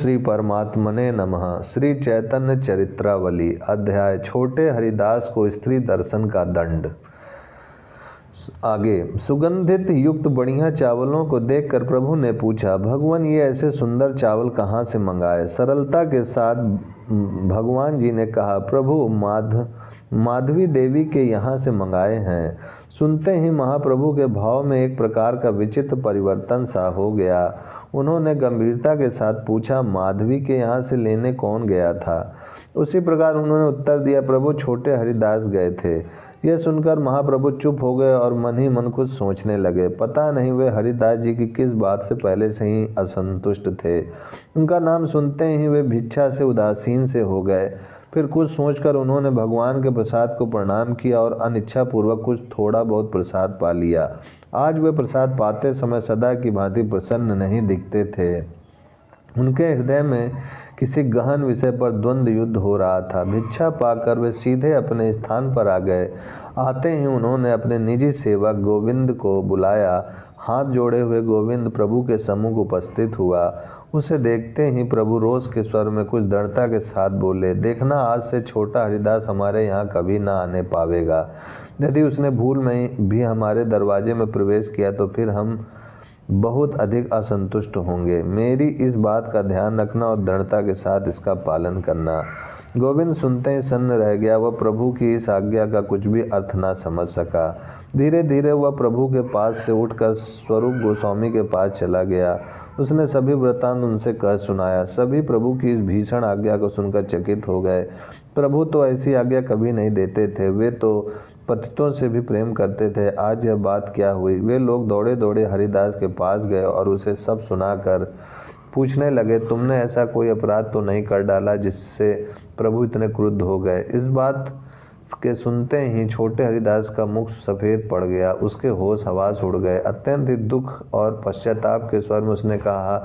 श्री परमात्मने नमः। श्री चैतन्य चरित्रावली अध्याय छोटे हरिदास को स्त्री दर्शन का दंड। आगे सुगंधित युक्त बढ़िया चावलों को देखकर प्रभु ने पूछा, भगवान ये ऐसे सुंदर चावल कहाँ से मंगाए? सरलता के साथ भगवान जी ने कहा, प्रभु माधवी देवी के यहाँ से मंगाए हैं। सुनते ही महाप्रभु के भाव में एक प्रकार का विचित्र परिवर्तन सा हो गया। उन्होंने गंभीरता के साथ पूछा, माधवी के यहाँ से लेने कौन गया था? उसी प्रकार उन्होंने उत्तर दिया, प्रभु छोटे हरिदास गए थे। यह सुनकर महाप्रभु चुप हो गए और मन ही मन कुछ सोचने लगे। पता नहीं वे हरिदास जी की किस बात से पहले से ही असंतुष्ट थे। उनका नाम सुनते ही वे भिक्षा से उदासीन से हो गए। फिर कुछ सोचकर उन्होंने भगवान के प्रसाद को प्रणाम किया और अनिच्छा पूर्वक कुछ थोड़ा बहुत प्रसाद पा लिया। आज वे प्रसाद पाते समय सदा की भांति प्रसन्न नहीं दिखते थे। उनके हृदय में किसी गहन विषय पर द्वंद्व युद्ध हो रहा था। भिक्षा पाकर वे सीधे अपने स्थान पर आ गए। आते ही उन्होंने अपने निजी सेवक गोविंद को बुलाया। हाथ जोड़े हुए गोविंद प्रभु के सम्मुख उपस्थित हुआ। उसे देखते ही प्रभु रोष के स्वर में कुछ दृढ़ता के साथ बोले, देखना आज से छोटा हरिदास हमारे यहाँ कभी ना आने पावेगा। यदि उसने भूल में भी हमारे दरवाजे में प्रवेश किया तो फिर हम बहुत अधिक असंतुष्ट होंगे। मेरी इस बात का ध्यान रखना और दृढ़ता के साथ इसका पालन करना। गोविंद सुनते ही सन्न रह गया। वह प्रभु की इस आज्ञा का कुछ भी अर्थ ना समझ सका। धीरे धीरे वह प्रभु के पास से उठकर स्वरूप गोस्वामी के पास चला गया। उसने सभी वृत्तांत उनसे कह सुनाया। सभी प्रभु की इस भीषण आज्ञा को सुनकर चकित हो गए। प्रभु तो ऐसी आज्ञा कभी नहीं देते थे। वे तो पतितों से भी प्रेम करते थे। आज यह बात क्या हुई? वे लोग दौड़े दौड़े हरिदास के पास गए और उसे सब सुनाकर पूछने लगे, तुमने ऐसा कोई अपराध तो नहीं कर डाला जिससे प्रभु इतने क्रुद्ध हो गए? इस बात के सुनते ही छोटे हरिदास का मुख सफ़ेद पड़ गया। उसके होश हवास उड़ गए। अत्यंत ही दुख और पश्चाताप के स्वर में उसने कहा,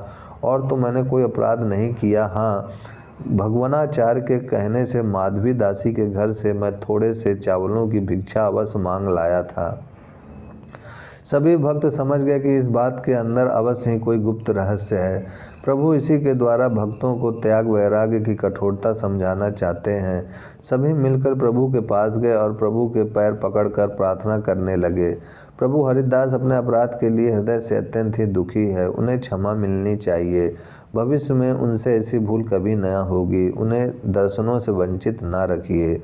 और तो मैंने कोई अपराध नहीं किया। हाँ, भगवानाचार्य के कहने से माधवी दासी के घर से मैं थोड़े से चावलों की भिक्षा अवश्य मांग लाया था। सभी भक्त समझ गए कि इस बात के अंदर अवश्य ही कोई गुप्त रहस्य है। प्रभु इसी के द्वारा भक्तों को त्याग वैराग्य की कठोरता समझाना चाहते हैं। सभी मिलकर प्रभु के पास गए और प्रभु के पैर पकड़कर प्रार्थना करने लगे। प्रभु हरिदास अपने अपराध के लिए हृदय से अत्यंत ही दुखी है। उन्हें क्षमा मिलनी चाहिए। भविष्य में उनसे ऐसी भूल कभी न होगी। उन्हें दर्शनों से वंचित ना रखिए।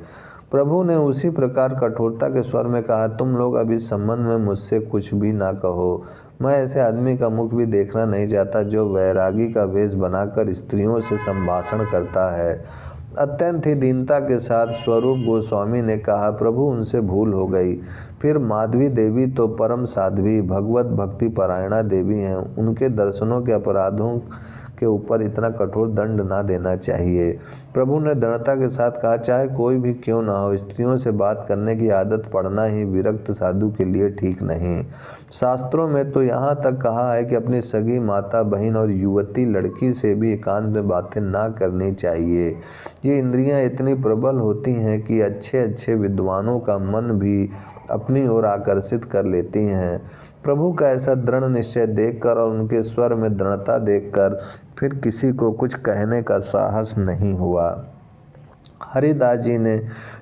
प्रभु ने उसी प्रकार कठोरता के स्वर में कहा, तुम लोग अब इस संबंध में मुझसे कुछ भी ना कहो। मैं ऐसे आदमी का मुख भी देखना नहीं चाहता जो वैरागी का वेश बनाकर स्त्रियों से संभाषण करता है। अत्यंत ही दीनता के साथ स्वरूप गोस्वामी ने कहा, प्रभु उनसे भूल हो गई। फिर माधवी देवी तो परम साध्वी भगवत भक्ति परायणा देवी हैं। उनके दर्शनों के अपराधों के ऊपर इतना कठोर दंड ना देना चाहिए। प्रभु ने दृढ़ता के साथ कहा, चाहे कोई भी क्यों ना हो, स्त्रियों से बात करने की आदत पड़ना ही विरक्त साधु के लिए ठीक नहीं। शास्त्रों में तो यहाँ तक कहा है कि अपनी सगी माता बहन और युवती लड़की से भी एकांत में बातें ना करनी चाहिए। ये इंद्रियां इतनी प्रबल होती हैं कि अच्छे अच्छे विद्वानों का मन भी अपनी ओर आकर्षित कर लेती हैं। प्रभु का ऐसा दृढ़ निश्चय देखकर और उनके स्वर में दृढ़ता देखकर फिर किसी को कुछ कहने का साहस नहीं हुआ। हरिदास जी ने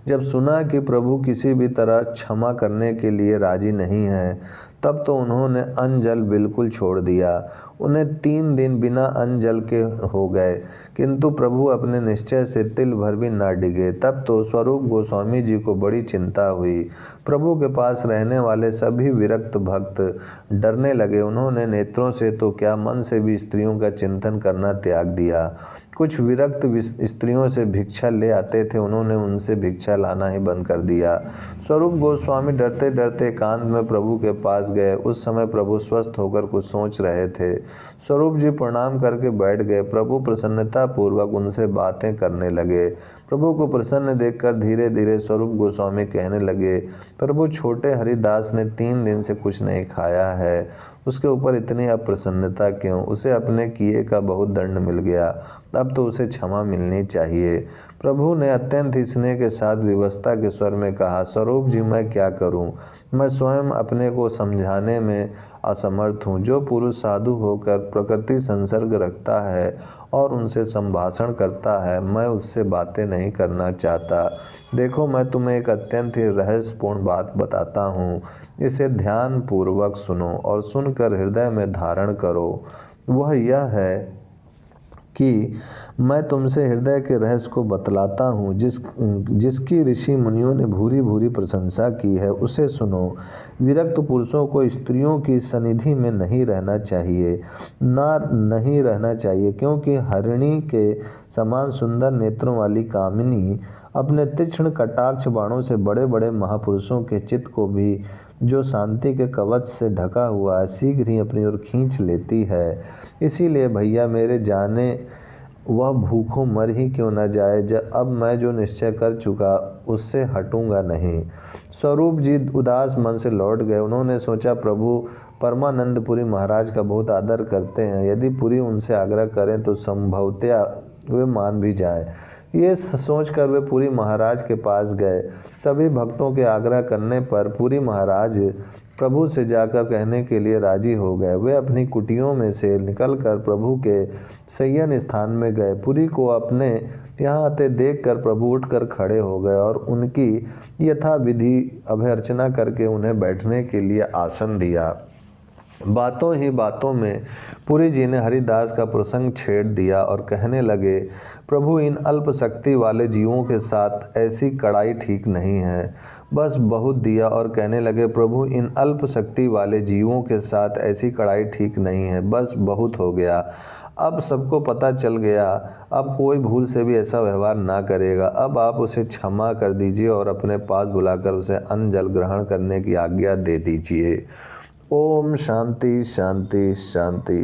जब सुना कि प्रभु किसी भी तरह क्षमा करने के लिए राजी नहीं है, तब तो उन्होंने अन्न जल बिल्कुल छोड़ दिया। उन्हें 3 दिन बिना अन्न जल के हो गए, किंतु प्रभु अपने निश्चय से तिल भर भी न डिगे। तब तो स्वरूप गोस्वामी जी को बड़ी चिंता हुई। प्रभु के पास रहने वाले सभी विरक्त भक्त डरने लगे। उन्होंने नेत्रों से तो क्या मन से भी स्त्रियों का चिंतन करना त्याग दिया। कुछ विरक्त स्त्रियों से भिक्षा ले आते थे, उन्होंने उनसे भिक्षा लाना ही बंद कर दिया। स्वरूप गोस्वामी डरते डरते एकांत में प्रभु के पास गए। उस समय प्रभु स्वस्थ होकर कुछ सोच रहे थे। स्वरूप जी प्रणाम करके बैठ गए। प्रभु प्रसन्नता पूर्वक उनसे बातें करने लगे। प्रभु को प्रसन्न देखकर धीरे धीरे स्वरूप गोस्वामी कहने लगे, प्रभु छोटे हरिदास ने 3 दिन से कुछ नहीं खाया है। उसके ऊपर इतनी अप्रसन्नता क्यों? उसे अपने किए का बहुत दंड मिल गया, अब तो उसे क्षमा मिलनी चाहिए। प्रभु ने अत्यंत ही स्नेह के साथ विवशता के स्वर में कहा, स्वरूप जी मैं क्या करूं? मैं स्वयं अपने को समझाने में असमर्थ हूँ। जो पुरुष साधु होकर प्रकृति संसर्ग रखता है और उनसे संभाषण करता है, मैं उससे बातें नहीं करना चाहता। देखो, मैं तुम्हें एक अत्यंत ही रहस्यपूर्ण बात बताता हूँ, इसे ध्यान पूर्वक सुनो और सुनकर हृदय में धारण करो। वह यह है कि मैं तुमसे हृदय के रहस्य को बतलाता हूँ, जिसकी ऋषि मुनियों ने भूरी भूरी प्रशंसा की है, उसे सुनो। विरक्त पुरुषों को स्त्रियों की सनिधि में नहीं रहना चाहिए, नहीं रहना चाहिए, क्योंकि हरिणी के समान सुंदर नेत्रों वाली कामिनी अपने तीक्ष्ण कटाक्ष बाणों से बड़े बड़े महापुरुषों के चित्त को भी, जो शांति के कवच से ढका हुआ है, शीघ्र ही अपनी ओर खींच लेती है। इसीलिए भैया मेरे जाने वह भूखों मर ही क्यों न जाए, अब मैं जो निश्चय कर चुका उससे हटूंगा नहीं। स्वरूप जी उदास मन से लौट गए। उन्होंने सोचा, प्रभु परमानंदपुरी महाराज का बहुत आदर करते हैं, यदि पुरी उनसे आग्रह करें तो संभवतया वे मान भी जाए। ये सोचकर वे पुरी महाराज के पास गए। सभी भक्तों के आग्रह करने पर पुरी महाराज प्रभु से जाकर कहने के लिए राजी हो गए। वे अपनी कुटियों में से निकलकर प्रभु के शयन स्थान में गए। पुरी को अपने यहाँ आते देखकर प्रभु उठकर खड़े हो गए और उनकी यथाविधि अभ्यर्चना करके उन्हें बैठने के लिए आसन दिया। बातों ही बातों में पुरी जी ने हरिदास का प्रसंग छेड़ दिया और कहने लगे, प्रभु इन अल्प शक्ति वाले जीवों के साथ ऐसी कड़ाई ठीक नहीं है, बस बहुत दिया। और कहने लगे, प्रभु इन अल्प शक्ति वाले जीवों के साथ ऐसी कड़ाई ठीक नहीं है, बस बहुत हो गया। अब सबको पता चल गया, अब कोई भूल से भी ऐसा व्यवहार ना करेगा। अब आप उसे क्षमा कर दीजिए और अपने पास बुलाकर उसे अन्न जल ग्रहण करने की आज्ञा दे दीजिए। ओम शांति शांति शांति।